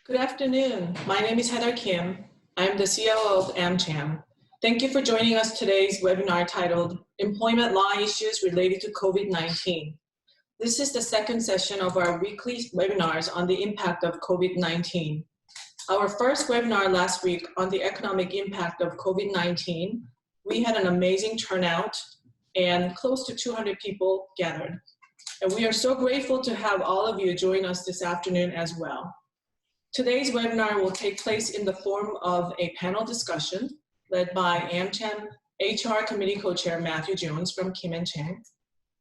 Good afternoon. My name is Heather Kim. I'm the COO of AMCHAM. Thank you for joining us today's webinar titled Employment Law Issues Related to COVID-19. This is the second session of our weekly webinars on the impact of COVID-19. Our first webinar last week on the economic impact of COVID-19, we had an amazing turnout and close to 200 people gathered. And we are so grateful to have all of you join us this afternoon as well. Today's webinar will take place in the form of a panel discussion led by AMCHAM HR Committee Co-Chair Matthew Jones from Kim Chang.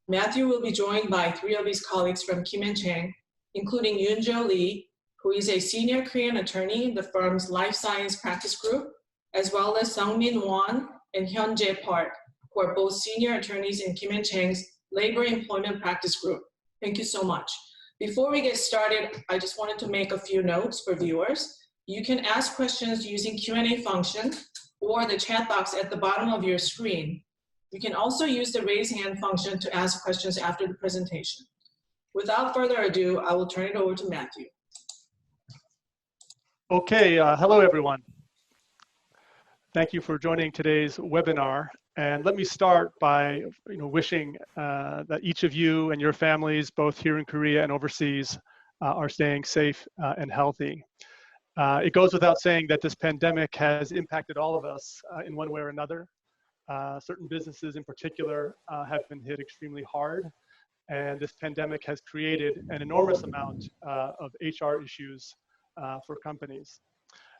Matthew will be joined by three of his colleagues from Kim Chang, including Yunjoh Lee, who is a senior Korean attorney in the firm's Life Science Practice Group, as well as Sungmin Won and Hyun Jae Park, who are both senior attorneys in Kim Chang's Labor Employment Practice Group. Thank you so much. Before we get started, I just wanted to make a few notes for viewers. You can ask questions using Q&A function or the chat box at the bottom of your screen. You can also use the raise hand function to ask questions after the presentation. Without further ado, I will turn it over to Matthew. Okay, hello everyone. Thank you for joining today's webinar. And let me start by wishing that each of you and your families, both here in Korea and overseas, are staying safe and healthy. It goes without saying that this pandemic has impacted all of us in one way or another. Certain businesses in particular have been hit extremely hard, and this pandemic has created an enormous amount of HR issues for companies.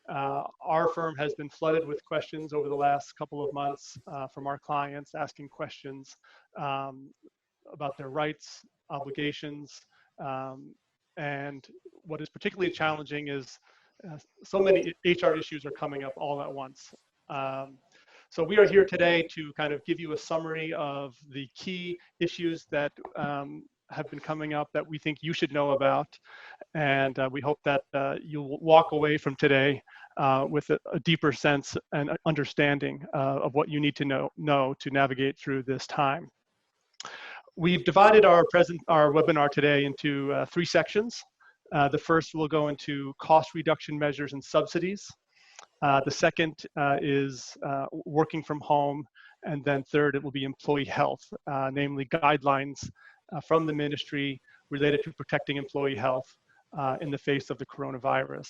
Our firm has been flooded with questions over the last couple of months from our clients asking questions about their rights, obligations, and what is particularly challenging is so many HR issues are coming up all at once. So we are here today to kind of give you a summary of the key issues that have been coming up that we think you should know about. And we hope that you'll walk away from today with a deeper sense and understanding of what you need to know to navigate through this time. We've divided our webinar today into three sections. The first will go into cost reduction measures and subsidies. The second is working from home. And then third, it will be employee health, namely guidelines from the ministry related to protecting employee health in the face of the coronavirus.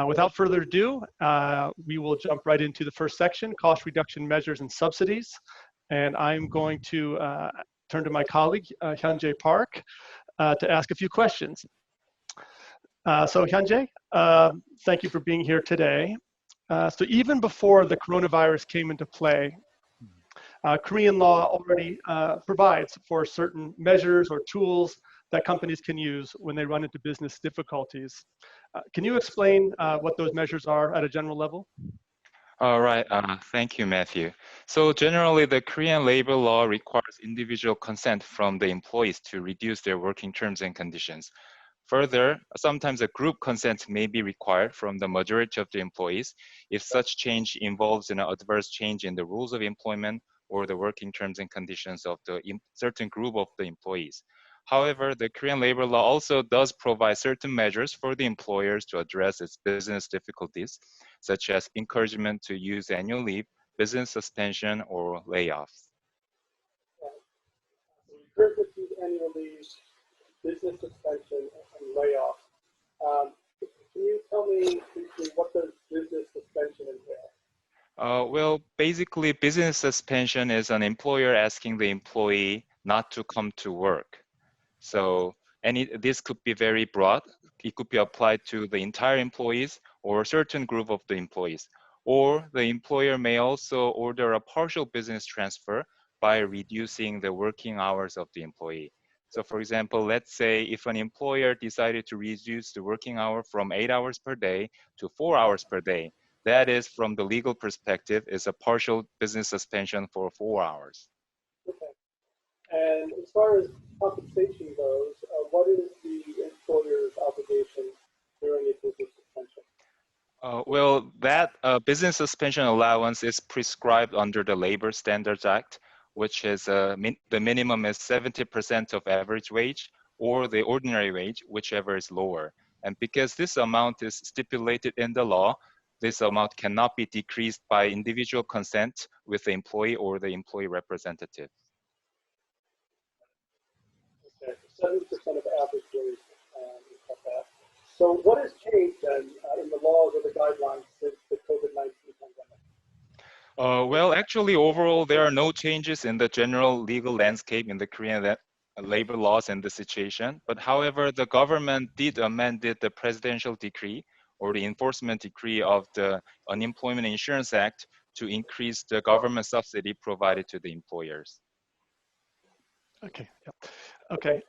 Without further ado, we will jump right into the first section, cost reduction measures and subsidies. And I'm going to turn to my colleague, Hyun Jae Park, to ask a few questions. So Hyun Jae, thank you for being here today. So even before the coronavirus came into play, Korean law already provides for certain measures or tools that companies can use when they run into business difficulties. Can you explain what those measures are at a general level? All right, thank you, Matthew. So generally, the Korean labor law requires individual consent from the employees to reduce their working terms and conditions. Further, sometimes a group consent may be required from the majority of the employees if such change involves an adverse change in the rules of employment or the working terms and conditions of the certain group of the employees. However, the Korean labor law also does provide certain measures for the employers to address its business difficulties, such as encouragement to use annual leave, business suspension, or layoffs. Encouragement to use annual leave, business suspension, and layoffs. Can you tell me what does business suspension entail? Well, basically, business suspension is an employer asking the employee not to come to work. So this could be very broad. It could be applied to the entire employees or a certain group of the employees. Or the employer may also order a partial business transfer by reducing the working hours of the employee. So for example, let's say if an employer decided to reduce the working hour from 8 hours per day to 4 hours per day, that is, from the legal perspective, is a partial business suspension for 4 hours. Okay. And as far as compensation goes, what is the employer's obligation during a business suspension? Well, that business suspension allowance is prescribed under the Labor Standards Act, which is the minimum is 70% of average wage or the ordinary wage, whichever is lower. And because this amount is stipulated in the law, this amount cannot be decreased by individual consent with the employee or the employee representative. Okay, 70% of average wage is cut back. So what has changed then in the laws or the guidelines since the COVID-19 pandemic? Well, actually, overall, there are no changes in the general legal landscape in the Korean labor laws in this situation. But however, the government did amend the presidential decree or the enforcement decree of the Unemployment Insurance Act to increase the government subsidy provided to the employers. Okay. Yep. Okay.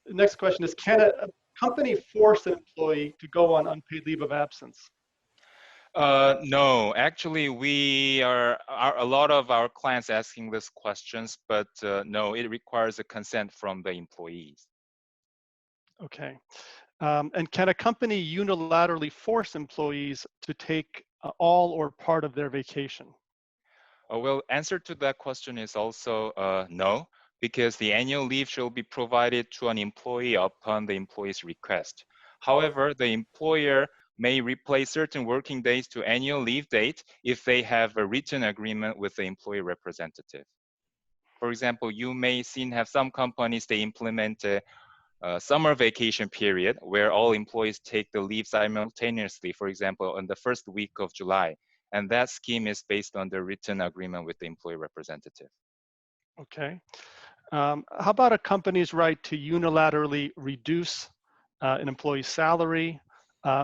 Next question is, can a company force an employee to go on unpaid leave of absence? No, actually, a lot of our clients asking this questions, but no, it requires a consent from the employees. Okay. And can a company unilaterally force employees to take all or part of their vacation? Well, answer to that question is also no, because the annual leave shall be provided to an employee upon the employee's request. However, the employer may replace certain working days to annual leave date if they have a written agreement with the employee representative. For example, you may have some companies, they implement a summer vacation period where all employees take the leave simultaneously, for example, on the first week of July. And that scheme is based on the written agreement with the employee representative. Okay. How about a company's right to unilaterally reduce an employee's salary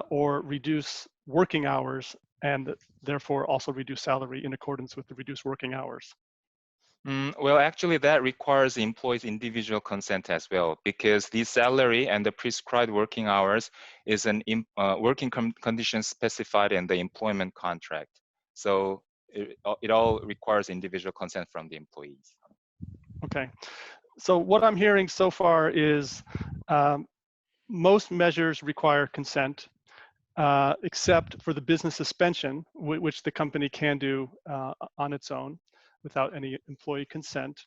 or reduce working hours and therefore also reduce salary in accordance with the reduced working hours? Well, actually, that requires the employee's individual consent as well, because the salary and the prescribed working hours is an working condition specified in the employment contract. So it all requires individual consent from the employees. Okay. So what I'm hearing so far is most measures require consent, except for the business suspension, which the company can do on its own without any employee consent.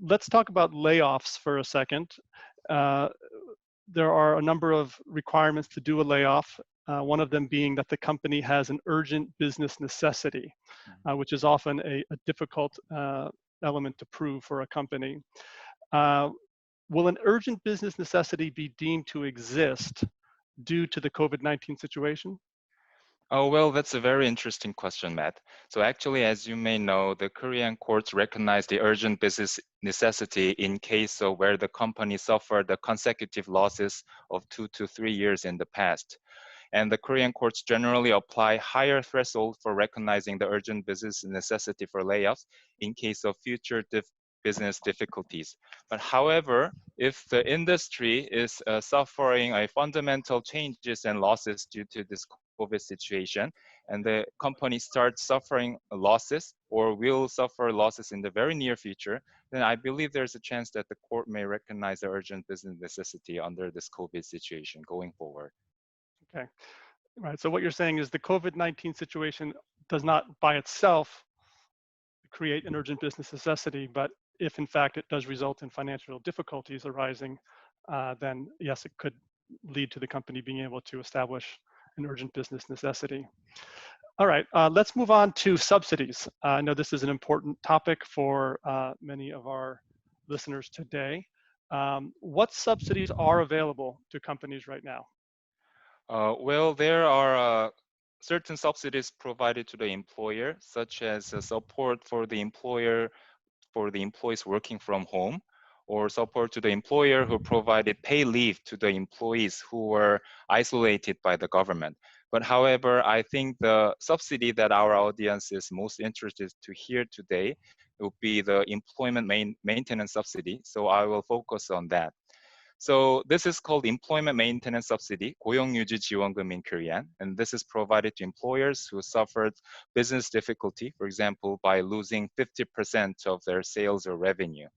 Let's talk about layoffs for a second. There are a number of requirements to do a layoff, one of them being that the company has an urgent business necessity, which is often a difficult element to prove for a company. Will an urgent business necessity be deemed to exist due to the COVID-19 situation? Oh, well, that's a very interesting question, Matt. So actually, as you may know, the Korean courts recognize the urgent business necessity in case of where the company suffered the consecutive losses of 2 to 3 years in the past. And the Korean courts generally apply higher threshold for recognizing the urgent business necessity for layoffs in case of future business difficulties. But however, if the industry is suffering a fundamental changes and losses due to this COVID situation, and the company starts suffering losses or will suffer losses in the very near future, then I believe there's a chance that the court may recognize the urgent business necessity under this COVID situation going forward. Okay, right. So what you're saying is the COVID-19 situation does not by itself create an urgent business necessity, but if in fact it does result in financial difficulties arising, then yes, it could lead to the company being able to establish an urgent business necessity. All right, let's move on to subsidies. I know this is an important topic for many of our listeners today. What subsidies are available to companies right now? Well, there are certain subsidies provided to the employer, such as support for the employer for the employees working from home, or support to the employer who provided pay leave to the employees who were isolated by the government. But however, I think the subsidy that our audience is most interested to hear today will be the employment maintenance subsidy. So I will focus on that. So this is called employment maintenance subsidy, 고용유지 지원금 in Korean, and this is provided to employers who suffered business difficulty, for example, by losing 50% of their sales or revenue.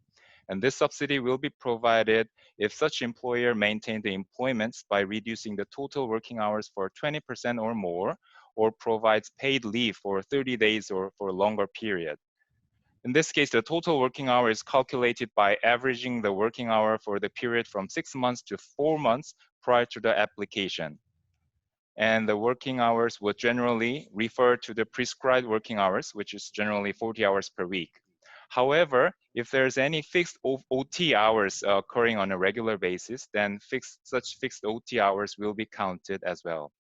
And this subsidy will be provided if such employer maintained the employments by reducing the total working hours for 20% or more, or provides paid leave for 30 days or for a longer period. In this case, the total working hour is calculated by averaging the working hour for the period from 6 months to 4 months prior to the application. And the working hours would generally refer to the prescribed working hours, which is generally 40 hours per week. However, if there's any fixed OT hours occurring on a regular basis, then such fixed OT hours will be counted as well.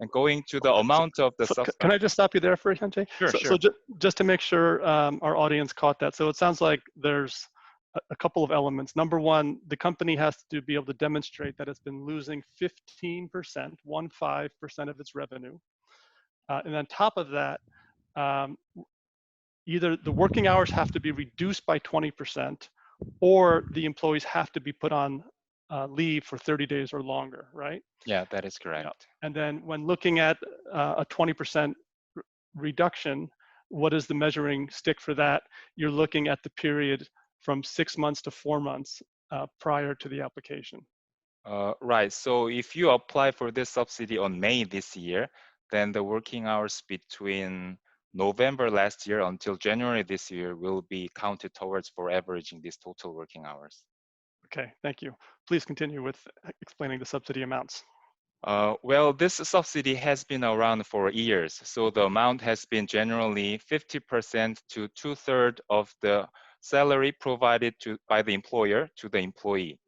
And going to the amount of the Can I just stop you there for a second? Sure, so, sure. Just to make sure our audience caught that. So it sounds like there's a couple of elements. Number one, the company has to be able to demonstrate that it's been losing 15%, 15% of its revenue. And on top of that, either the working hours have to be reduced by 20% or the employees have to be put on leave for 30 days or longer, right? Yeah, that is correct. Yeah. And then when looking at a 20% reduction, what is the measuring stick for that? You're looking at the period from 6 months to 4 months prior to the application. Right, so if you apply for this subsidy on May this year, then the working hours between November last year until January this year will be counted towards for averaging these total working hours. Okay, thank you. Please continue with explaining the subsidy amounts. Well, this subsidy has been around for years, so the amount has been generally 50% to 2/3 of the salary provided by the employer to the employee.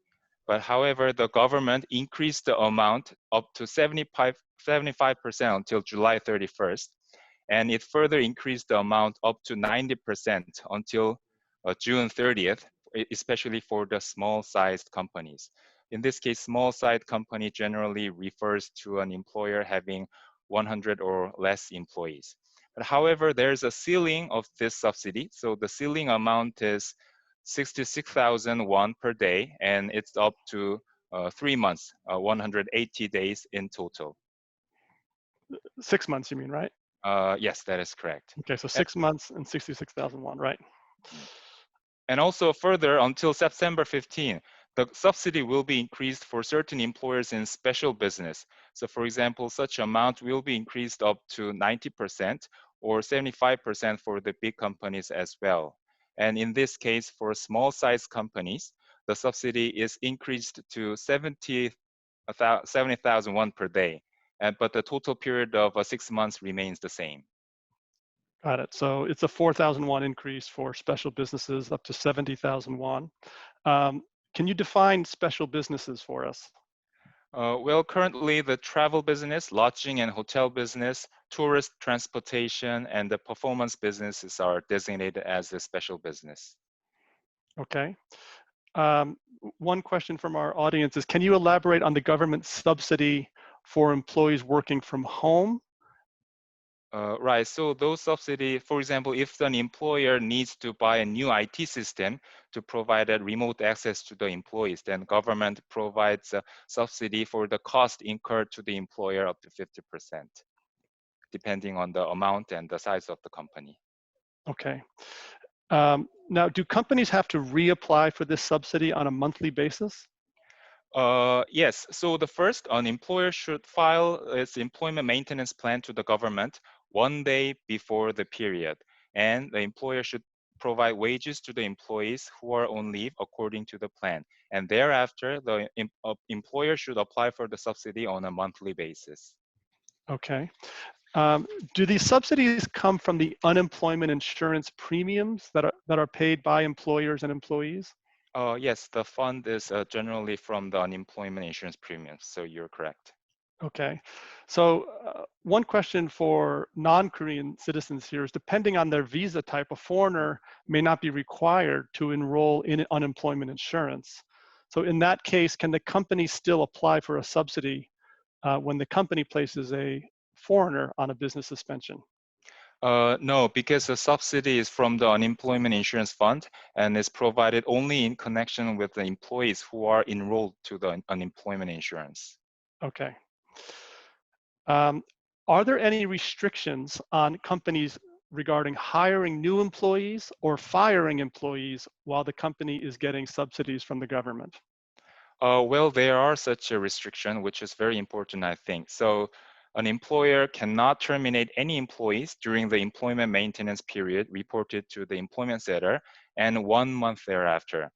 But however, the government increased the amount up to 75% until July 31st, and it further increased the amount up to 90% until June 30th, especially for the small-sized companies. In this case, small-sized company generally refers to an employer having 100 or less employees. But however, there's a ceiling of this subsidy. So the ceiling amount is 66,000 won per day, and it's up to 3 months, 180 days in total. 6 months, you mean, right? Yes, that is correct. Okay, so 6 months and 66,001, right? And also further, until September 15, the subsidy will be increased for certain employers in special business. So for example, such amount will be increased up to 90% or 75% for the big companies as well. And in this case, for small size companies, the subsidy is increased to 70,000 won per day. But the total period of 6 months remains the same. Got it. So it's a 4,000 won increase for special businesses up to 70,000 won. Can you define special businesses for us? Well, currently the travel business, lodging and hotel business, tourist transportation, and the performance businesses are designated as a special business. Okay. One question from our audience is, can you elaborate on the government subsidy for employees working from home? Right, so those subsidies, for example, if an employer needs to buy a new IT system to provide a remote access to the employees, then government provides a subsidy for the cost incurred to the employer up to 50%, depending on the amount and the size of the company. Okay. Now, do companies have to reapply for this subsidy on a monthly basis? Yes, so the first, an employer should file its employment maintenance plan to the government 1 day before the period. And the employer should provide wages to the employees who are on leave according to the plan. And thereafter, the employer should apply for the subsidy on a monthly basis. Okay. Do these subsidies come from the unemployment insurance premiums that are paid by employers and employees? Yes, the fund is generally from the unemployment insurance premiums, so you're correct. Okay, so one question for non-Korean citizens here is, depending on their visa type, a foreigner may not be required to enroll in unemployment insurance. So in that case, can the company still apply for a subsidy when the company places a foreigner on a business suspension? No, because the subsidy is from the unemployment insurance fund and is provided only in connection with the employees who are enrolled to the unemployment insurance. Okay. Are there any restrictions on companies regarding hiring new employees or firing employees while the company is getting subsidies from the government? Well, there are such a restriction, which is very important, I think. So an employer cannot terminate any employees during the employment maintenance period reported to the employment center and 1 month thereafter.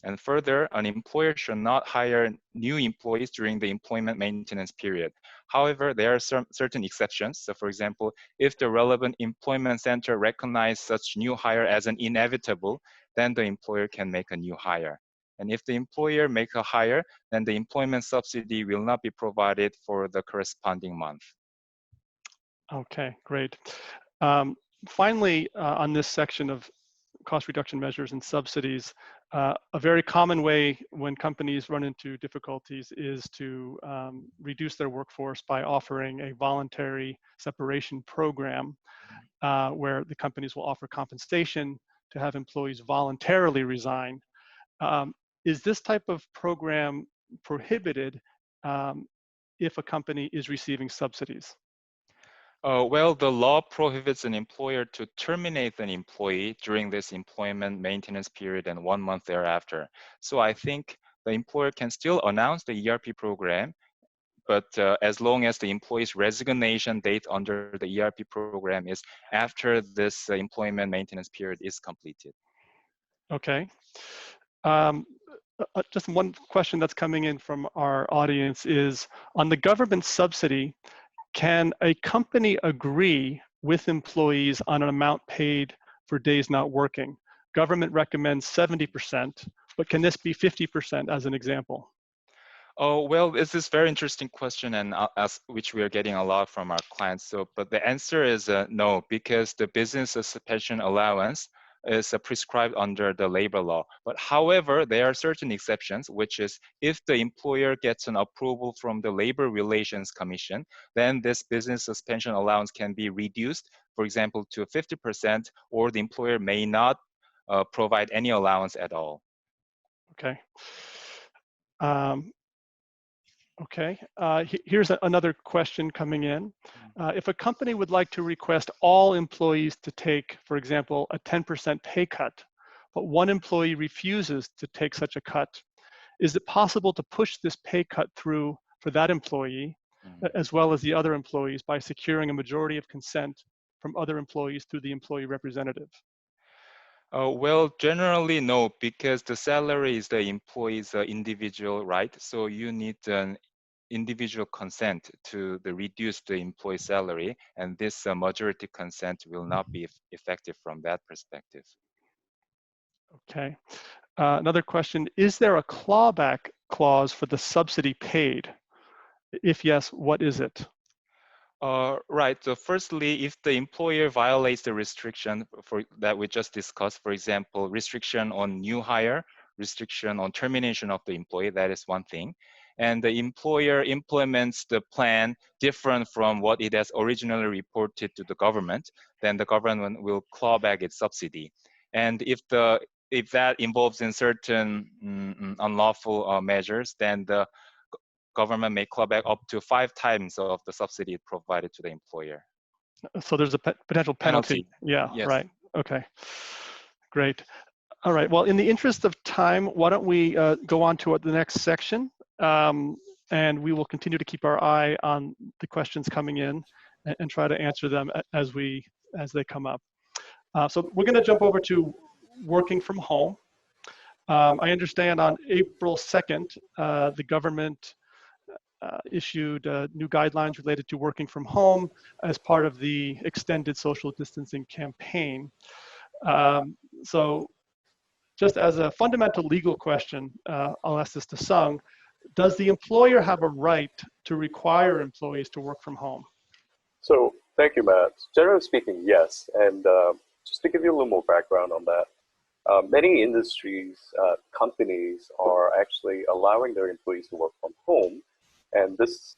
And further, an employer should not hire new employees during the employment maintenance period. However, there are certain exceptions. So for example, if the relevant employment center recognizes such new hire as an inevitable, then the employer can make a new hire. And if the employer make a hire, then the employment subsidy will not be provided for the corresponding month. Okay, great. Finally, on this section of cost reduction measures and subsidies, a very common way when companies run into difficulties is to reduce their workforce by offering a voluntary separation program where the companies will offer compensation to have employees voluntarily resign. Is this type of program prohibited if a company is receiving subsidies? Well, the law prohibits an employer to terminate an employee during this employment maintenance period and 1 month thereafter. So I think the employer can still announce the ERP program, but as long as the employee's resignation date under the ERP program is after this employment maintenance period is completed. Okay. Just one question that's coming in from our audience is, on the government subsidy, can a company agree with employees on an amount paid for days not working? Government recommends 70%, but can this be 50% as an example? Oh, well, this is a very interesting question, and which we are getting a lot from our clients. So, but the answer is no, because the business suspension allowance is prescribed under the labor law. But however, there are certain exceptions, which is if the employer gets an approval from the Labor Relations Commission, then this business suspension allowance can be reduced, for example, to 50%, or the employer may not provide any allowance at all. Okay. Okay, here's another question coming in. If a company would like to request all employees to take, for example, a 10% pay cut, but one employee refuses to take such a cut, is it possible to push this pay cut through for that employee, as well as the other employees, by securing a majority of consent from other employees through the employee representative? Well, generally no, because the salary is the employee's individual right. So you need an individual consent to reduce the employee salary, and this majority consent will not be effective from that perspective. Okay. Another question, is there a clawback clause for the subsidy paid? If yes, what is it? Right. So firstly, if the employer violates the restriction that we just discussed, for example, restriction on new hire, restriction on termination of the employee, that is one thing. And the employer implements the plan different from what it has originally reported to the government, then the government will claw back its subsidy. And if that involves in certain unlawful measures, then the government may claw back up to 5 times of the subsidy it provided to the employer. So there's a potential penalty. Yeah, yes. Right. Okay, great. All right, well, in the interest of time, why don't we go on to the next section, and we will continue to keep our eye on the questions coming in and try to answer them as they come up. So we're gonna jump over to working from home. I understand on April 2nd, the government issued new guidelines related to working from home as part of the extended social distancing campaign. So just as a fundamental legal question, I'll ask this to Sung, does the employer have a right to require employees to work from home? So thank you, Matt. Generally speaking, yes. And just to give you a little more background on that, many industries, companies are actually allowing their employees to work from home. And this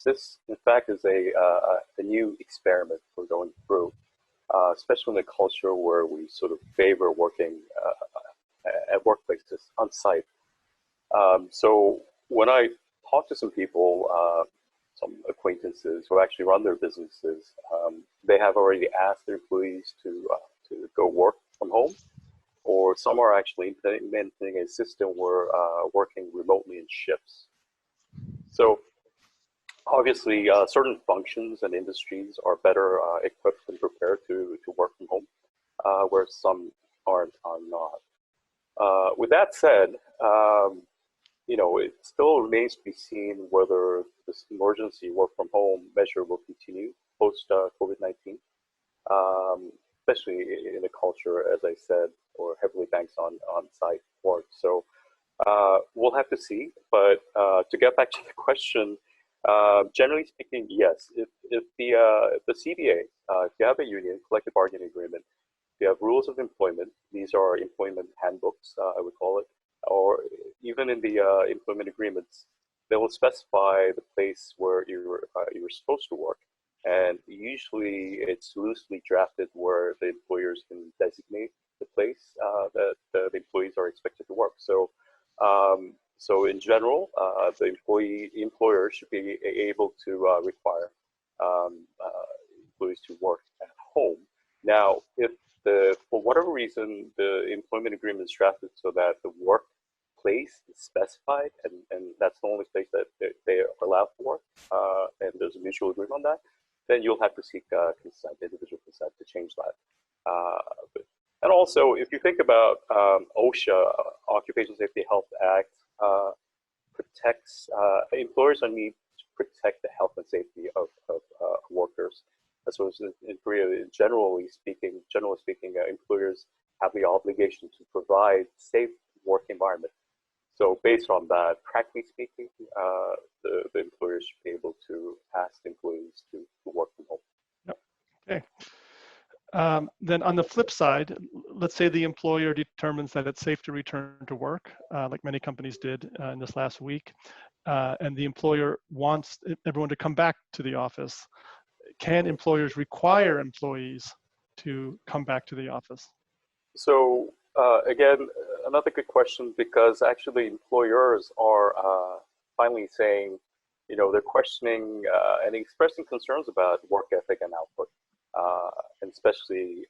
in fact, is a new experiment we're going through, especially in a culture where we sort of favor working at workplaces on site. So when I talk to some people, some acquaintances who actually run their businesses, they have already asked their employees to go work from home, or some are actually implementing a system where working remotely in shifts. So obviously, certain functions and industries are better equipped and prepared to work from home, where some are not. With that said, it still remains to be seen whether this emergency work from home measure will continue post COVID-19, especially in a culture, as I said, or heavily banks on site work. So we'll have to see. But to get back to the question, generally speaking, yes. If the CBA, if you have a union, collective bargaining agreement, if you have rules of employment, these are employment handbooks, I would call it, or even in the employment agreements, they will specify the place where you're supposed to work. And usually it's loosely drafted where the employers can designate the place that the employees are expected to work. So, so in general, the employer should be able to require employees to work at home. Now, if for whatever reason the employment agreement is drafted so that the workplace is specified and that's the only place that they are allowed to work, and there's a mutual agreement on that, then you'll have to seek consent, individual consent, to change that. And also, if you think about OSHA, Occupational Safety Health Act, protects employers on need to protect the health and safety of workers. As well as in Korea, generally speaking, employers have the obligation to provide safe work environment. So based on that, practically speaking, the employers should be able to ask employees to work from home. Yep. Okay. Then on the flip side, let's say the employer determines that it's safe to return to work, like many companies did in this last week, and the employer wants everyone to come back to the office. Can employers require employees to come back to the office? So again, another good question, because actually employers are finally saying, they're questioning and expressing concerns about work ethic and output, and especially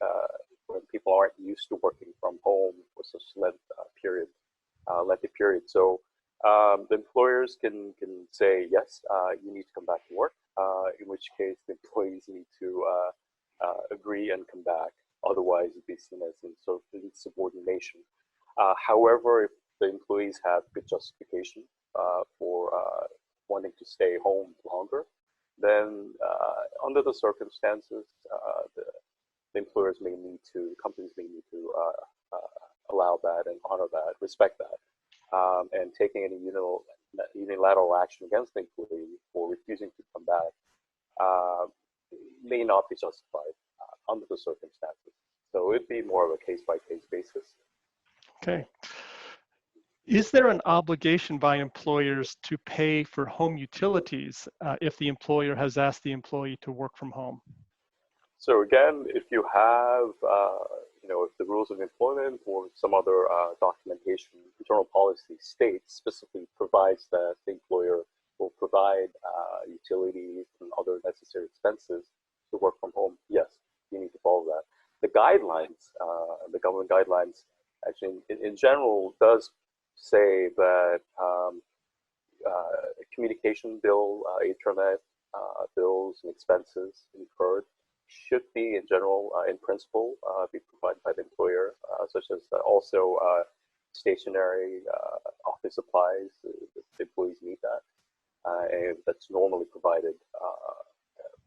when people aren't used to working from home for such lengthy period. So the employers can say, yes, you need to come back to work, in which case the employees need to agree and come back. Otherwise, it'd be seen as insubordination. However, if the employees have good justification for wanting to stay home longer, then under the circumstances, the employers may need to, companies may need to allow that and honor that, respect that, and taking any unilateral action against the employee for refusing to come back may not be justified under the circumstances. So it'd be more of a case-by-case basis. Okay. Is there an obligation by employers to pay for home utilities if the employer has asked the employee to work from home? So again, if you have, if the rules of employment or some other documentation, internal policy states, specifically provides that the employer will provide utilities and other necessary expenses to work from home, yes, you need to follow that. The guidelines, the government guidelines, actually in general does say that communication bill, internet bills and expenses incurred should be in general, in principle, be provided by the employer, such as also stationary office supplies. The employees need that, and that's normally provided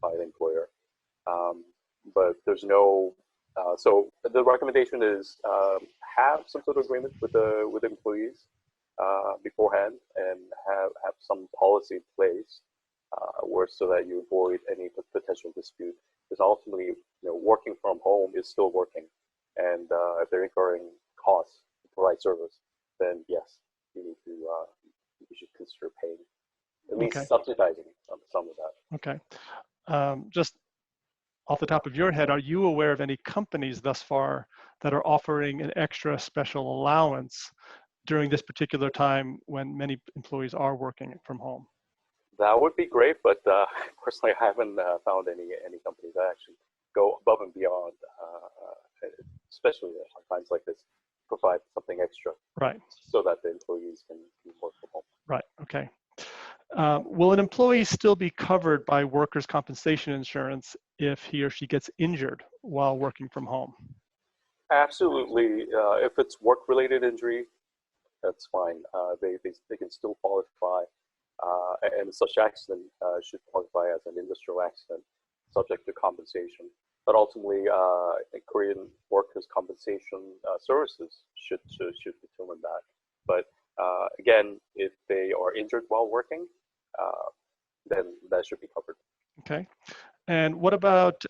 by the employer. But there's no, so the recommendation is have some sort of agreement with the employees beforehand, and have some policy in place where so that you avoid any potential dispute. Because ultimately, working from home is still working, and if they're incurring costs to provide service, then yes, you should consider paying, at least subsidizing some of that. Okay. Just off the top of your head, are you aware of any companies thus far that are offering an extra special allowance during this particular time when many employees are working from home? That would be great, but personally, I haven't found any companies that actually go above and beyond, especially at times like this, provide something extra, right, so that the employees can work from home. Right. Okay. Will an employee still be covered by workers' compensation insurance if he or she gets injured while working from home? Absolutely. If it's work-related injury, that's fine. They can still qualify, and such accident should qualify as an industrial accident, subject to compensation. But ultimately, Korean workers' compensation services should determine that. But again, if they are injured while working, then that should be covered. Okay. And what about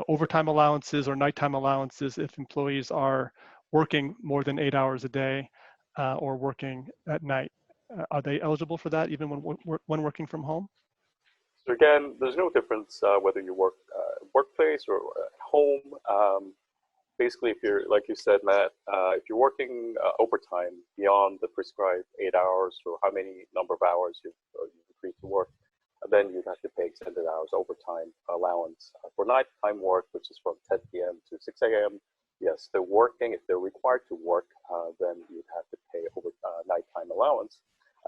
overtime allowances or nighttime allowances if employees are working more than 8 hours a day or working at night? Are they eligible for that even when working from home? So again, there's no difference whether you work workplace or at home. Basically, if you're, like you said, Matt, if you're working overtime beyond the prescribed 8 hours or how many number of hours you've agreed to work, then you'd have to pay extended hours overtime allowance. For nighttime work, which is from 10 p.m. to 6 a.m., yes, they're working. If they're required to work, then you'd have to pay over nighttime allowance.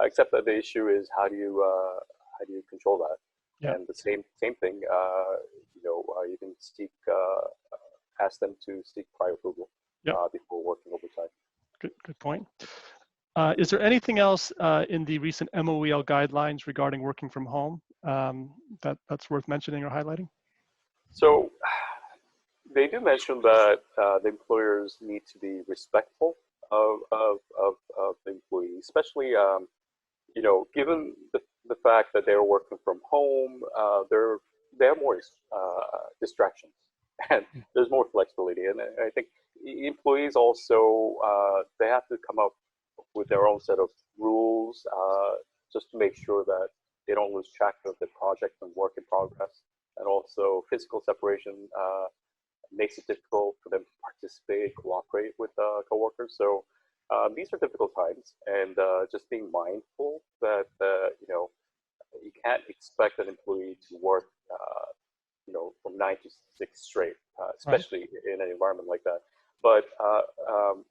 Except that the issue is how do you control that? Yeah. And the same thing, you can ask them to seek prior approval before working overtime. Good point. Is there anything else in the recent MOEL guidelines regarding working from home that's worth mentioning or highlighting? So they do mention that the employers need to be respectful of the employee, especially given the fact that they're working from home, they have more distractions and there's more flexibility. And I think employees also, they have to come up with their own set of rules just to make sure that they don't lose track of the project and work in progress. And also physical separation makes it difficult for them to participate, cooperate with coworkers. So these are difficult times, and just being mindful that you can't expect an employee to work from 9 to 6 straight, especially in an environment like that. But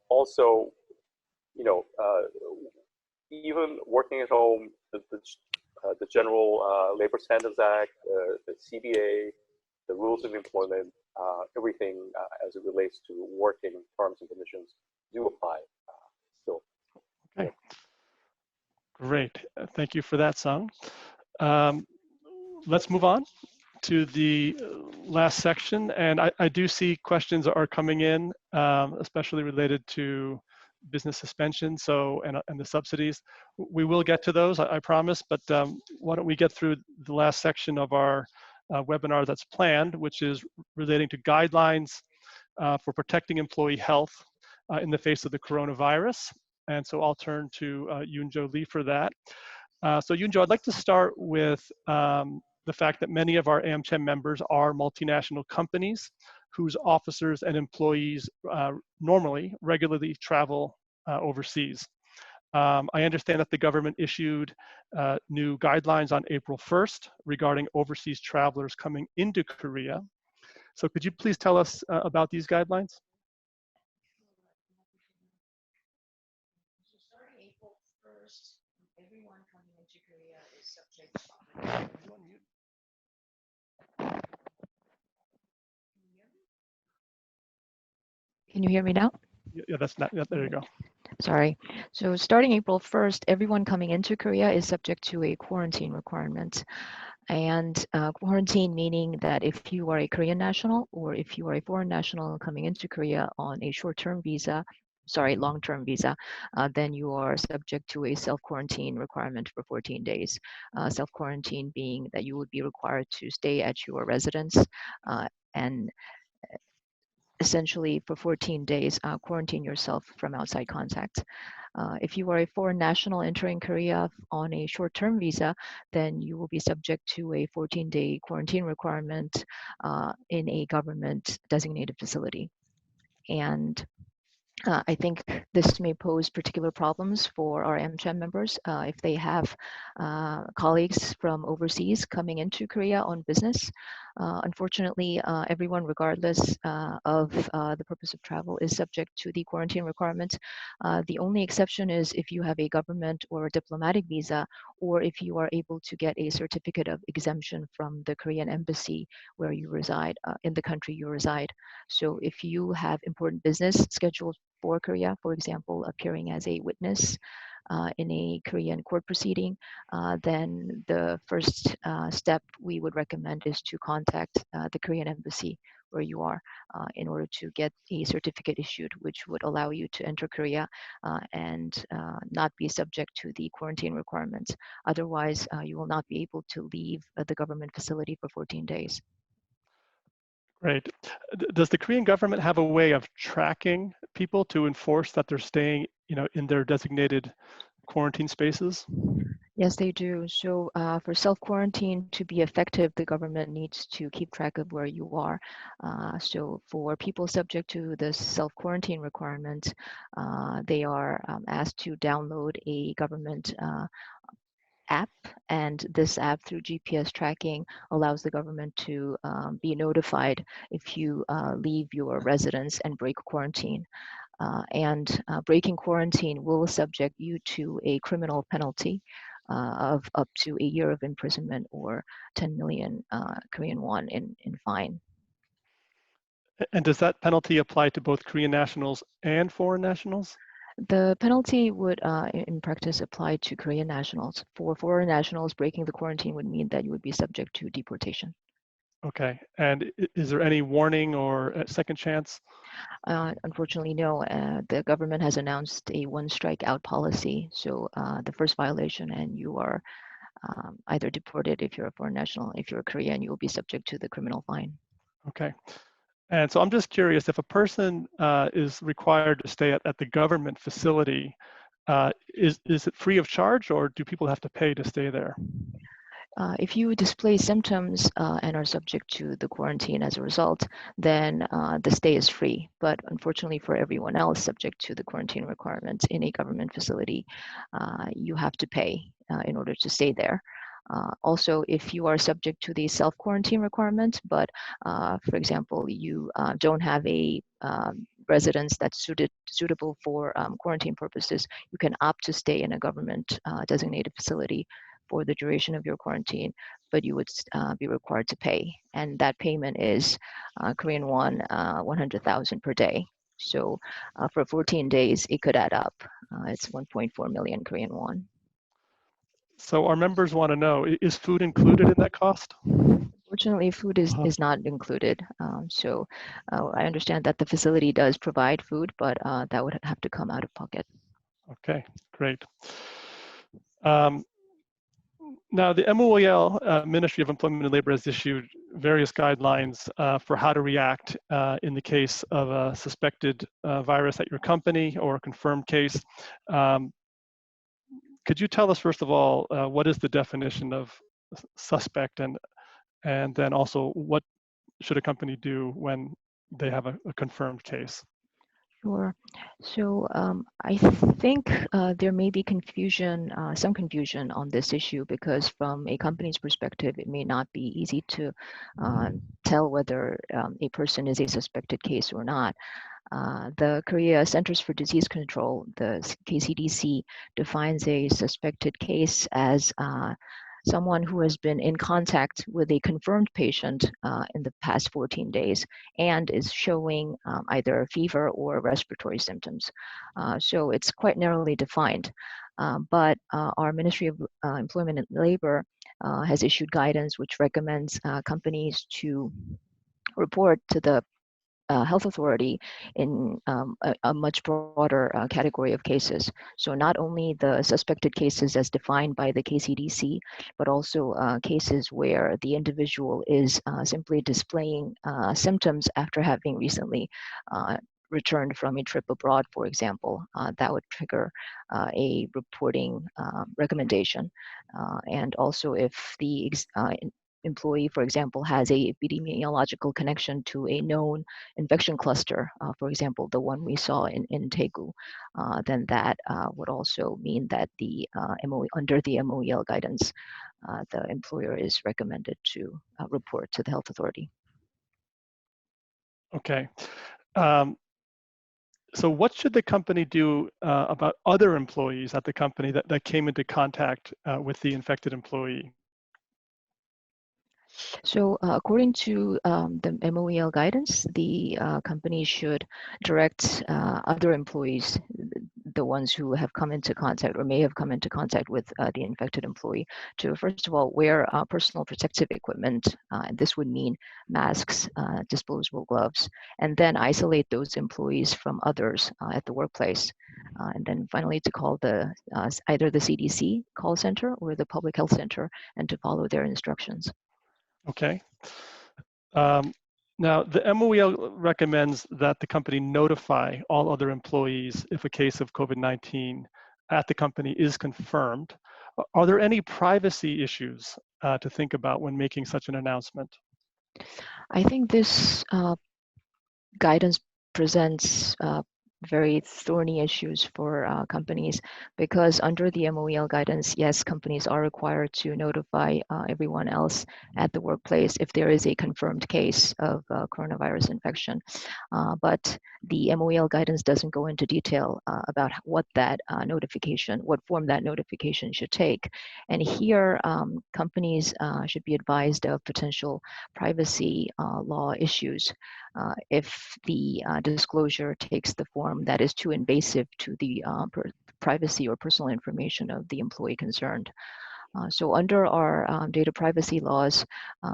also, even working at home, the General Labor Standards Act, the CBA, the rules of employment, everything as it relates to working terms and conditions do apply still. Okay, great. Thank you for that, Sung. Let's move on to the last section. And I do see questions are coming in, especially related to business suspension and the subsidies. We will get to those, I promise, but why don't we get through the last section of our webinar that's planned, which is relating to guidelines for protecting employee health in the face of the coronavirus. And so I'll turn to Yunjoh Lee for that. So Yunjoh, I'd like to start with the fact that many of our AMCHAM members are multinational companies whose officers and employees regularly travel overseas. I understand that the government issued new guidelines on April 1st regarding overseas travelers coming into Korea. So could you please tell us about these guidelines? So starting April 1st, everyone coming into Korea is subject to Can you hear me now? Yeah, that's not, yeah, there you go. Sorry. So starting April 1st, everyone coming into Korea is subject to a quarantine requirement. And quarantine meaning that if you are a Korean national or if you are a foreign national coming into Korea on a short-term visa, long-term visa, then you are subject to a self-quarantine requirement for 14 days. Self-quarantine being that you would be required to stay at your residence and essentially for 14 days, quarantine yourself from outside contact. If you are a foreign national entering Korea on a short-term visa, then you will be subject to a 14-day quarantine requirement in a government designated facility. And I think this may pose particular problems for our AMCHAM members if they have colleagues from overseas coming into Korea on business. Unfortunately, everyone, regardless of the purpose of travel, is subject to the quarantine requirements. The only exception is if you have a government or a diplomatic visa, or if you are able to get a certificate of exemption from the Korean embassy where you reside, in the country you reside. So if you have important business scheduled for Korea, for example, appearing as a witness in a Korean court proceeding, then the first step we would recommend is to contact the Korean embassy where you are in order to get a certificate issued, which would allow you to enter Korea and not be subject to the quarantine requirements. Otherwise, you will not be able to leave the government facility for 14 days. Great. Does the Korean government have a way of tracking people to enforce that they're staying, in their designated quarantine spaces? Yes, they do. So for self-quarantine to be effective, the government needs to keep track of where you are. So for people subject to the self-quarantine requirements, they are asked to download a government app, and this app through GPS tracking allows the government to be notified if you leave your residence and break quarantine. Breaking quarantine will subject you to a criminal penalty of up to a year of imprisonment or 10 million Korean won in fine. And does that penalty apply to both Korean nationals and foreign nationals? The penalty would, in practice, apply to Korean nationals. For foreign nationals, breaking the quarantine would mean that you would be subject to deportation. Okay. And is there any warning or a second chance? Unfortunately, no. The government has announced a one strike out policy. So the first violation, and you are either deported if you're a foreign national. If you're a Korean, you will be subject to the criminal fine. Okay. And so I'm just curious, if a person is required to stay at the government facility, is it free of charge, or do people have to pay to stay there? If you display symptoms and are subject to the quarantine as a result, then the stay is free. But unfortunately for everyone else subject to the quarantine requirements in a government facility, you have to pay in order to stay there. Also, if you are subject to the self-quarantine requirement, but for example, you don't have a residence that's suitable for quarantine purposes, you can opt to stay in a government designated facility for the duration of your quarantine, but you would be required to pay. And that payment is Korean won 100,000 per day. So for 14 days, it could add up. It's 1.4 million Korean won. So our members want to know, is food included in that cost? Fortunately, food is not included. I understand that the facility does provide food, but that would have to come out of pocket. Okay, great. Now, the MOEL, Ministry of Employment and Labor, has issued various guidelines for how to react in the case of a suspected virus at your company or a confirmed case. Could you tell us, first of all, what is the definition of suspect, and then also what should a company do when they have a confirmed case? Sure. So I think there may be confusion, some confusion on this issue, because from a company's perspective, it may not be easy to tell whether a person is a suspected case or not. The Korea Centers for Disease Control, the KCDC, defines a suspected case as someone who has been in contact with a confirmed patient in the past 14 days and is showing either fever or respiratory symptoms. So it's quite narrowly defined. But our Ministry of Employment and Labor has issued guidance which recommends companies to report to the health authority in a much broader category of cases. So not only the suspected cases as defined by the KCDC, but also cases where the individual is simply displaying symptoms after having recently returned from a trip abroad, for example. That would trigger a reporting recommendation. And also if the employee, for example, has a epidemiological connection to a known infection cluster, for example, the one we saw in Daegu, then that would also mean that the under the MOEL guidance, the employer is recommended to report to the health authority. Okay. So what should the company do about other employees at the company that came into contact with the infected employee? So according to the MOEL guidance, the company should direct other employees, the ones who have come into contact or may have come into contact with the infected employee, to first of all wear personal protective equipment. And this would mean masks, disposable gloves, and then isolate those employees from others at the workplace. And then finally to call the either the CDC call center or the public health center and to follow their instructions. Okay. Now, the MOEL recommends that the company notify all other employees if a case of COVID-19 at the company is confirmed. Are there any privacy issues to think about when making such an announcement? I think this guidance presents very thorny issues for companies, because under the MOEL guidance, yes, companies are required to notify everyone else at the workplace if there is a confirmed case of coronavirus infection. But the MOEL guidance doesn't go into detail about what that notification, what form that notification should take. And here, companies should be advised of potential privacy law issues if the disclosure takes the form that is too invasive to the privacy or personal information of the employee concerned. So under our data privacy laws,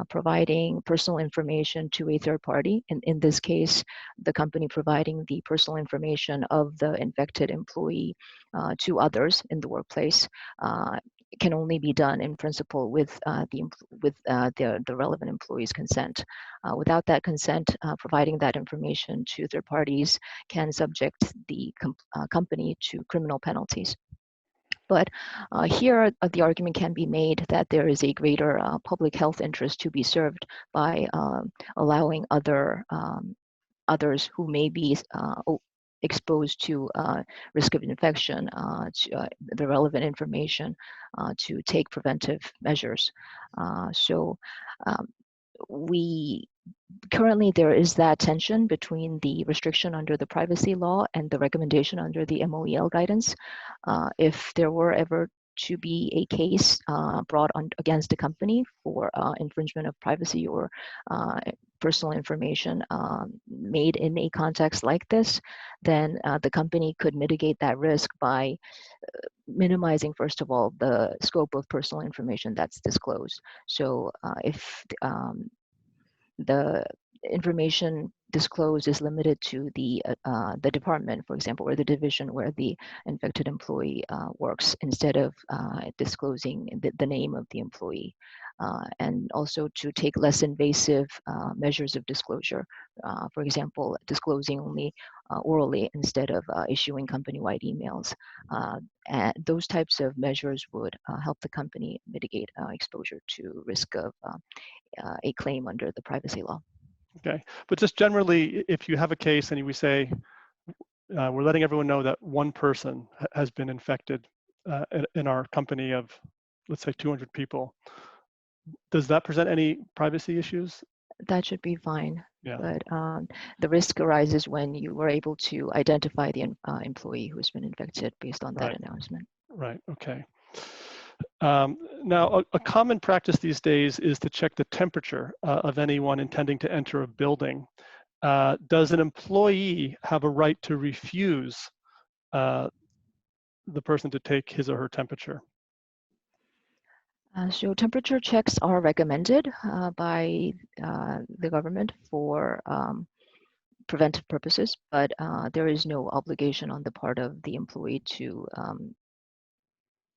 providing personal information to a third party, in this case, the company providing the personal information of the infected employee to others in the workplace, can only be done in principle with the relevant employee's consent. Without that consent, providing that information to third parties can subject the company to criminal penalties. But here, the argument can be made that there is a greater public health interest to be served by allowing others who may be exposed to risk of infection, to the relevant information to take preventive measures. So currently there is that tension between the restriction under the privacy law and the recommendation under the MOEL guidance. If there were ever to be a case brought against a company for infringement of privacy or personal information made in a context like this, then the company could mitigate that risk by minimizing, first of all, the scope of personal information that's disclosed. So if the information disclosed is limited to the department, for example, or the division where the infected employee works, instead of disclosing the name of the employee. And also to take less invasive measures of disclosure. For example, disclosing only orally instead of issuing company-wide emails. And those types of measures would help the company mitigate exposure to risk of a claim under the privacy law. Okay, but just generally, if you have a case and we say, we're letting everyone know that one person has been infected in our company of, let's say, 200 people, does that present any privacy issues? That should be fine. Yeah. But the risk arises when you were able to identify the employee who has been infected based on that announcement. Right, okay. Now, a common practice these days is to check the temperature of anyone intending to enter a building. Does an employee have a right to refuse the person to take his or her temperature? So temperature checks are recommended by the government for preventive purposes, but there is no obligation on the part of the employee to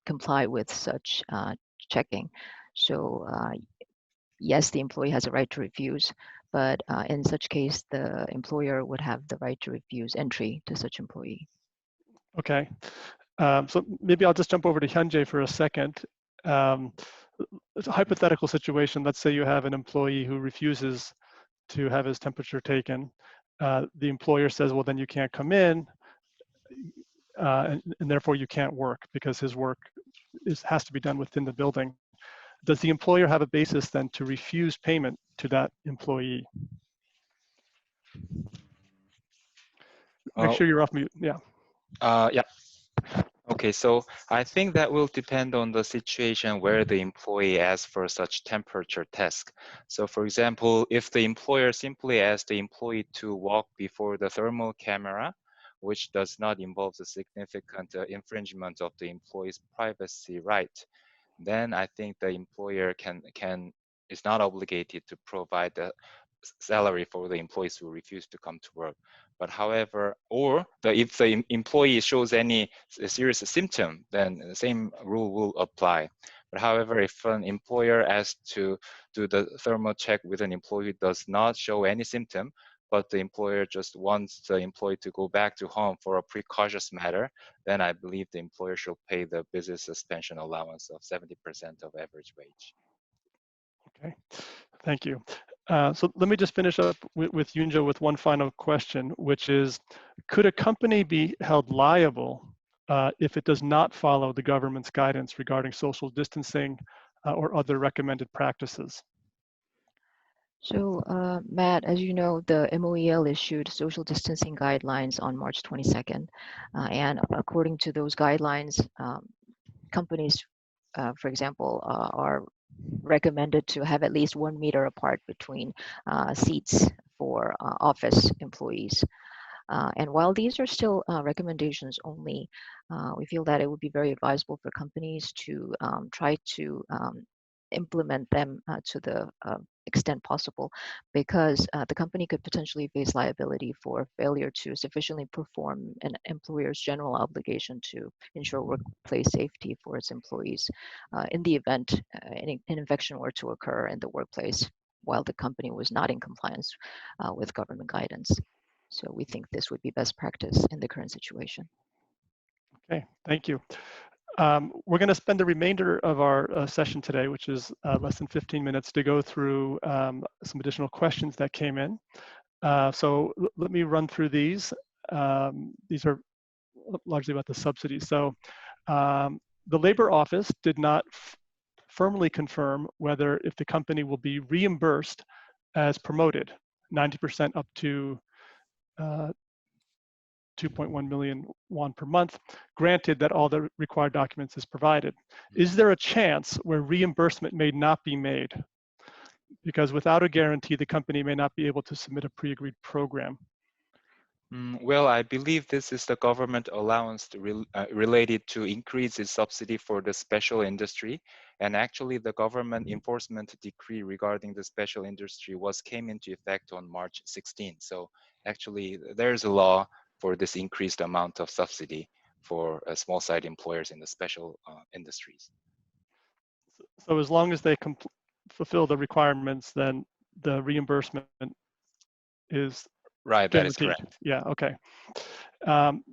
comply with such checking. So yes, the employee has a right to refuse, but in such case, the employer would have the right to refuse entry to such employee. Okay, so maybe I'll just jump over to Hyun Jae for a second. It's a hypothetical situation. Let's say you have an employee who refuses to have his temperature taken. The employer says, well, then you can't come in, and therefore you can't work because his work has to be done within the building. Does the employer have a basis then to refuse payment to that employee? Make sure you're off mute, yeah. Yeah. Okay. Okay, so I think that will depend on the situation where the employee asks for such temperature test. So for example, if the employer simply asks the employee to walk before the thermal camera, which does not involve a significant infringement of the employee's privacy right, then I think the employer is not obligated to provide the salary for the employees who refuse to come to work. But however, if the employee shows any serious symptom, then the same rule will apply. But however, if an employer asks to do the thermal check with an employee who does not show any symptom, but the employer just wants the employee to go back to home for a precautious matter, then I believe the employer should pay the business suspension allowance of 70% of average wage. Okay, thank you. So let me just finish up with Yunjoh with one final question, which is, could a company be held liable if it does not follow the government's guidance regarding social distancing or other recommended practices? So, Matt, as you know, the MOEL issued social distancing guidelines on March 22nd. And according to those guidelines, companies, for example, are recommended to have at least 1 meter apart between seats for office employees. And while these are still recommendations only, we feel that it would be very advisable for companies to try to implement them to the extent possible, because the company could potentially face liability for failure to sufficiently perform an employer's general obligation to ensure workplace safety for its employees in the event an infection were to occur in the workplace while the company was not in compliance with government guidance. So we think this would be best practice in the current situation. Okay, thank you. We're going to spend the remainder of our session today, which is less than 15 minutes, to go through some additional questions that came in. So let me run through these. These are largely about the subsidies. So the Labor Office did not firmly confirm whether if the company will be reimbursed as promoted, 90% up to 2.1 million won per month, granted that all the required documents is provided. Is there a chance where reimbursement may not be made? Because without a guarantee, the company may not be able to submit a pre-agreed program. Well, I believe this is the government allowance related to increase in subsidy for the special industry. And actually the government enforcement decree regarding the special industry came into effect on March 16. So actually there's a law for this increased amount of subsidy for small-side employers in the special industries. So as long as they fulfill the requirements, then the reimbursement is right, guaranteed. That is correct. Yeah, okay.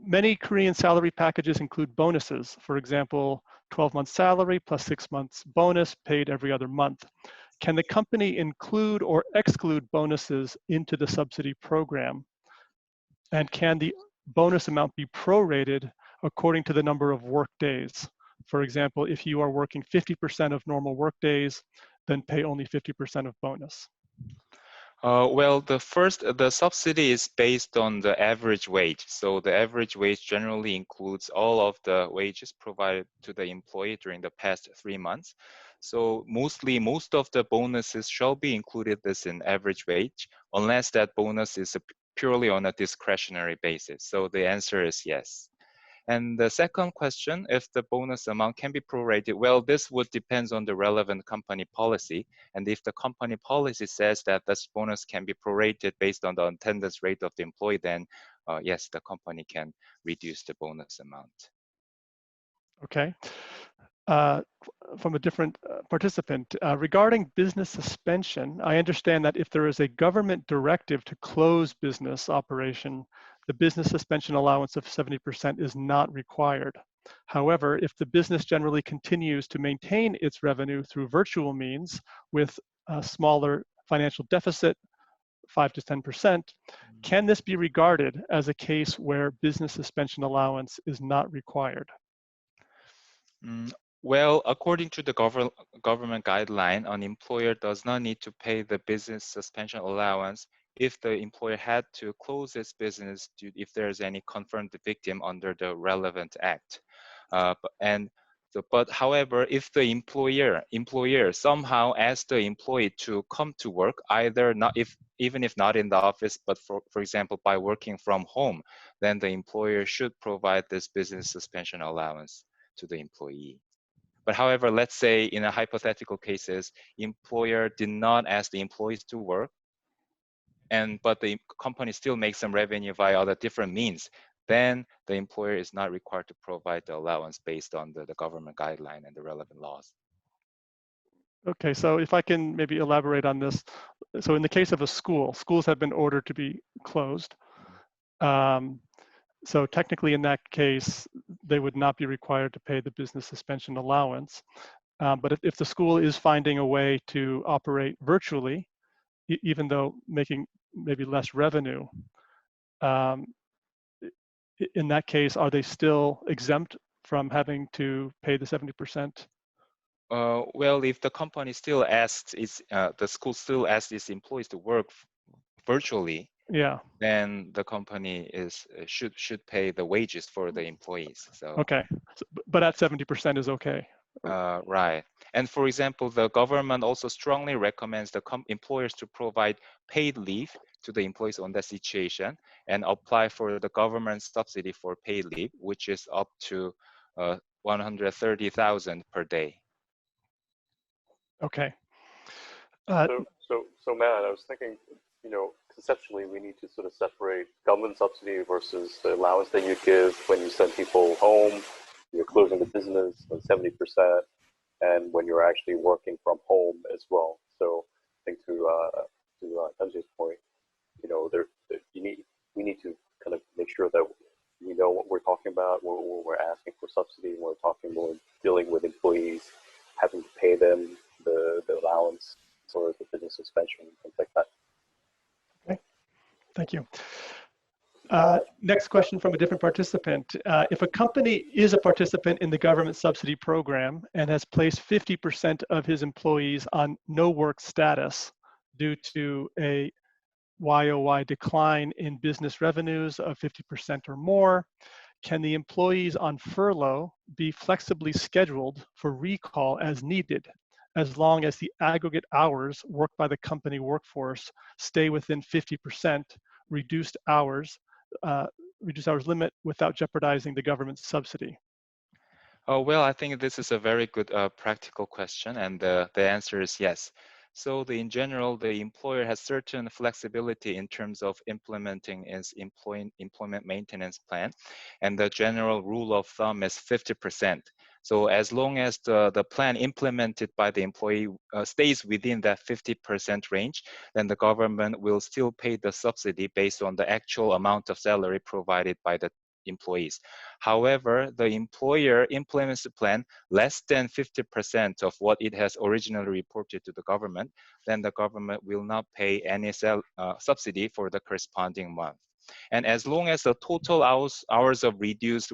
Many Korean salary packages include bonuses. For example, 12 months salary plus 6 months bonus paid every other month. Can the company include or exclude bonuses into the subsidy program? And can the bonus amount be prorated according to the number of work days? For example, if you are working 50% of normal work days, then pay only 50% of bonus. Well, the subsidy is based on the average wage. So the average wage generally includes all of the wages provided to the employee during the past 3 months. So most of the bonuses shall be included this in average wage, unless that bonus is purely on a discretionary basis. So the answer is yes. And the second question, if the bonus amount can be prorated, well, this would depend on the relevant company policy. And if the company policy says that this bonus can be prorated based on the attendance rate of the employee, then yes, the company can reduce the bonus amount. Okay. From a different participant, regarding business suspension, I understand that if there is a government directive to close business operation, the business suspension allowance of 70% is not required. However, if the business generally continues to maintain its revenue through virtual means with a smaller financial deficit, 5 to 10%, can this be regarded as a case where business suspension allowance is not required? Well, according to the government guideline, an employer does not need to pay the business suspension allowance if the employer had to close its business if there's any confirmed victim under the relevant act. But however, if the employer somehow asks the employee to come to work, either not even if not in the office, but for example by working from home, then the employer should provide this business suspension allowance to the employee. But however, let's say in a hypothetical cases, employer did not ask the employees to work, but the company still makes some revenue via other different means, then the employer is not required to provide the allowance based on the government guideline and the relevant laws. Okay, so if I can maybe elaborate on this. So in the case of a school, schools have been ordered to be closed. So technically in that case, they would not be required to pay the business suspension allowance. But if the school is finding a way to operate virtually, even though making maybe less revenue, in that case, are they still exempt from having to pay the 70%? Well, if the company still asks the school still asks its employees to work virtually, Yeah. then the company should pay the wages for the employees. So okay, but at 70% is okay. Right. And for example, the government also strongly recommends the employers to provide paid leave to the employees on that situation and apply for the government subsidy for paid leave, which is up to 130,000 per day. Okay. So Matt, I was thinking, conceptually, we need to sort of separate government subsidy versus the allowance that you give when you send people home, you're closing the business on 70%, and when you're actually working from home as well. So I think to Hyunjae's point, we need to kind of make sure that we know what we're talking about when we're asking for subsidy, when we're dealing with employees, having to pay them the allowance or the business suspension, things like that. Okay, thank you. Next question from a different participant. If a company is a participant in the government subsidy program and has placed 50% of his employees on no work status due to a YOY decline in business revenues of 50% or more, can the employees on furlough be flexibly scheduled for recall as needed, as long as the aggregate hours worked by the company workforce stay within 50% reduced hours limit without jeopardizing the government subsidy? Oh, well, I think this is a very good practical question, and the answer is yes. So in general, the employer has certain flexibility in terms of implementing its employment maintenance plan, and the general rule of thumb is 50%. So as long as the plan implemented by the employee stays within that 50% range, then the government will still pay the subsidy based on the actual amount of salary provided by the employees. However, the employer implements the plan less than 50% of what it has originally reported to the government, then the government will not pay any subsidy for the corresponding month. And as long as the total hours of reduced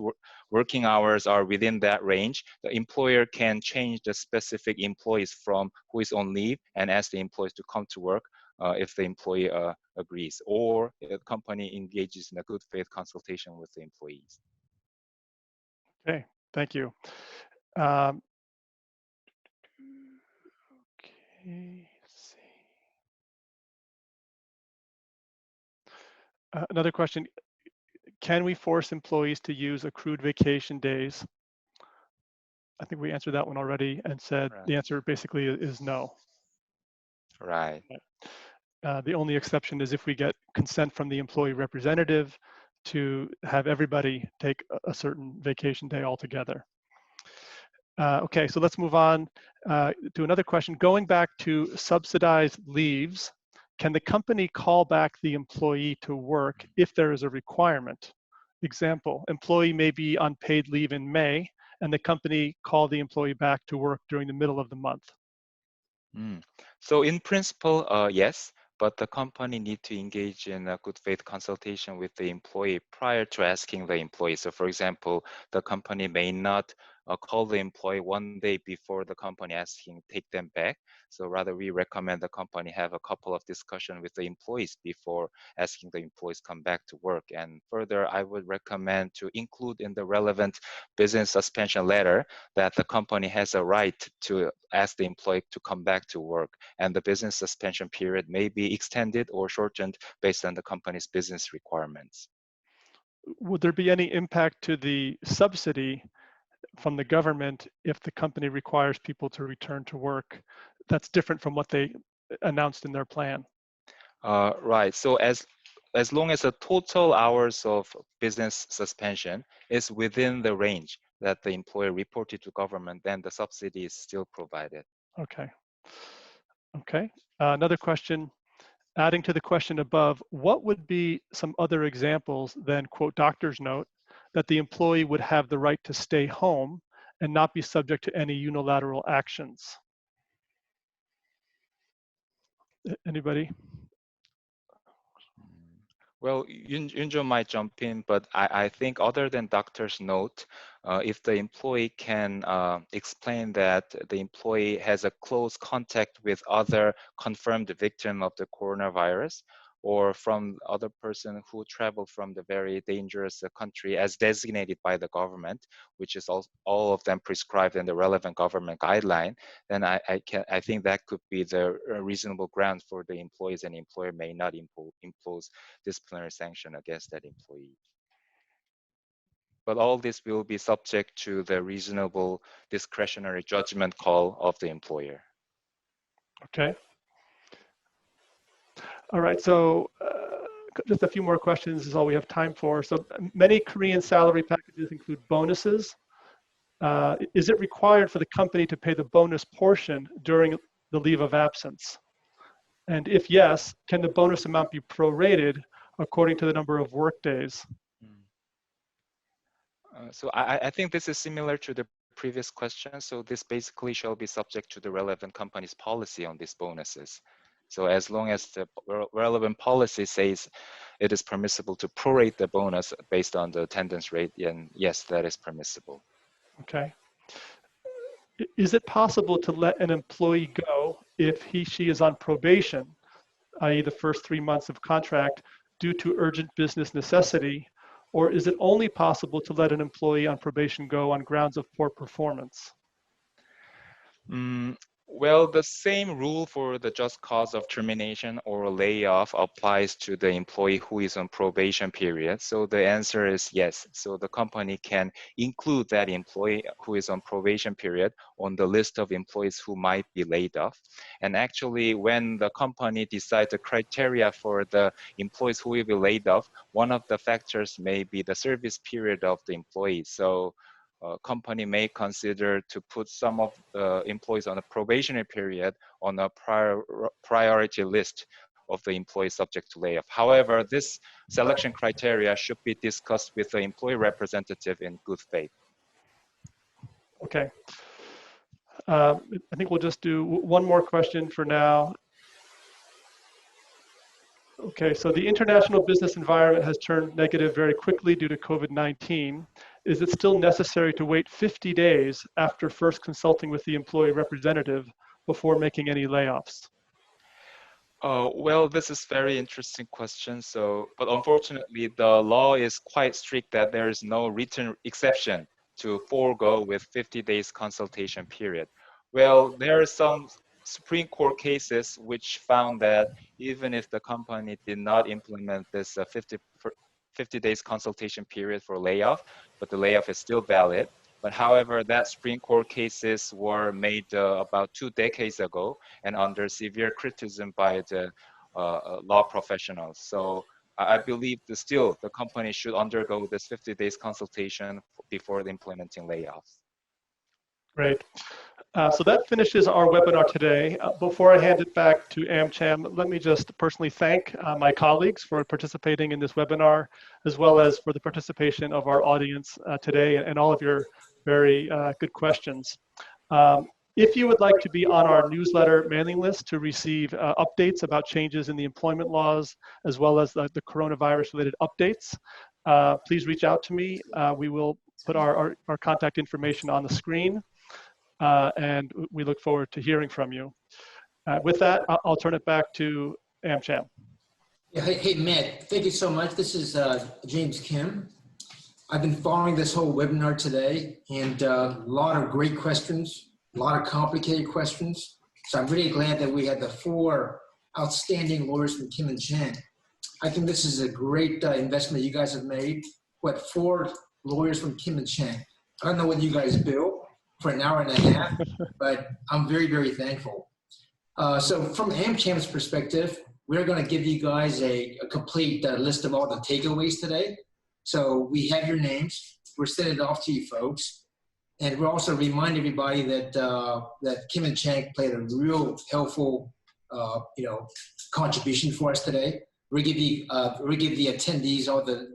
working hours are within that range, the employer can change the specific employees from who is on leave and ask the employees to come to work if the employee agrees, or the company engages in a good faith consultation with the employees. Okay, thank you. Okay, let's see. Another question, can we force employees to use accrued vacation days? I think we answered that one already and said Right. the answer basically is no. Right. The only exception is if we get consent from the employee representative to have everybody take a certain vacation day altogether. Okay, so let's move on to another question. Going back to subsidized leaves, can the company call back the employee to work if there is a requirement? Example, employee may be on paid leave in May, and the company call the employee back to work during the middle of the month. So in principle, yes, but the company need to engage in a good faith consultation with the employee prior to asking the employee. So for example, the company may not call the employee one day before the company asking take them back. So rather, we recommend the company have a couple of discussion with the employees before asking the employees come back to work. And further, I would recommend to include in the relevant business suspension letter that the company has a right to ask the employee to come back to work, and the business suspension period may be extended or shortened based on the company's business requirements. Would there be any impact to the subsidy from the government if the company requires people to return to work that's different from what they announced in their plan? Right. So as long as the total hours of business suspension is within the range that the employer reported to government, then the subsidy is still provided. Okay. Okay. Another question, adding to the question above, what would be some other examples than, quote, doctor's note, that the employee would have the right to stay home and not be subject to any unilateral actions? Anybody? Well, Yunjoh might jump in, but I think other than doctor's note, if the employee can explain that the employee has a close contact with other confirmed victim of the coronavirus, or from other person who traveled from the very dangerous country as designated by the government, which is all of them prescribed in the relevant government guideline, then I think that could be the reasonable ground for the employees, and employer may not impose disciplinary sanction against that employee. But all this will be subject to the reasonable discretionary judgment call of the employer. Okay. All right, so just a few more questions is all we have time for. So many Korean salary packages include bonuses. Is it required for the company to pay the bonus portion during the leave of absence? And if yes, can the bonus amount be prorated according to the number of work days? So I think this is similar to the previous question. So this basically shall be subject to the relevant company's policy on these bonuses. So as long as the relevant policy says it is permissible to prorate the bonus based on the attendance rate, and yes, that is permissible. Okay. Is it possible to let an employee go if she is on probation, i.e. the first 3 months of contract, due to urgent business necessity? Or is it only possible to let an employee on probation go on grounds of poor performance? Well, the same rule for the just cause of termination or layoff applies to the employee who is on probation period. So the answer is yes. So the company can include that employee who is on probation period on the list of employees who might be laid off. And actually, when the company decides the criteria for the employees who will be laid off, one of the factors may be the service period of the employee. So company may consider to put some of the employees on a probationary period on a priority list of the employees subject to layoff. However, this selection criteria should be discussed with the employee representative in good faith. Okay. I think we'll just do one more question for now. Okay, so the international business environment has turned negative very quickly due to COVID-19. Is it still necessary to wait 50 days after first consulting with the employee representative before making any layoffs? Well, this is very interesting question. But unfortunately, the law is quite strict that there is no written exception to forego with 50 days consultation period. Well, there are some Supreme Court cases which found that even if the company did not implement this 50 days consultation period for layoff, but the layoff is still valid. But however, that Supreme Court cases were made about 2 decades ago and under severe criticism by the law professionals. So I believe that still the company should undergo this 50 days consultation before implementing layoffs. Great. So that finishes our webinar today. Before I hand it back to AMCHAM, let me just personally thank my colleagues for participating in this webinar, as well as for the participation of our audience today and all of your very good questions. If you would like to be on our newsletter mailing list to receive updates about changes in the employment laws, as well as the coronavirus related updates, please reach out to me. We will put our contact information on the screen, and we look forward to hearing from you. With that, I'll turn it back to AMCHAM. Yeah, hey, Matt, thank you so much. This is James Kim. I've been following this whole webinar today, and a lot of great questions, a lot of complicated questions. So I'm really glad that we had the 4 outstanding lawyers from Kim and Chang. I think this is a great investment you guys have made. What, 4 lawyers from Kim and Chang? I don't know what you guys bill for an hour and a half, but I'm very, very thankful. So from AMCHAM's perspective, we're going to give you guys a complete list of all the takeaways today. So we have your names. We're sending it off to you folks. And we'll also remind everybody that that Kim and Chang played a real helpful contribution for us today. We'll give the attendees all the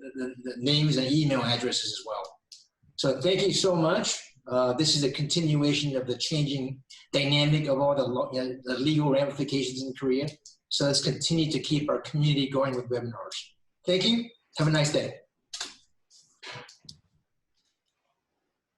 names and email addresses as well. So thank you so much. This is a continuation of the changing dynamic of all the legal ramifications in Korea. So let's continue to keep our community going with webinars. Thank you. Have a nice day.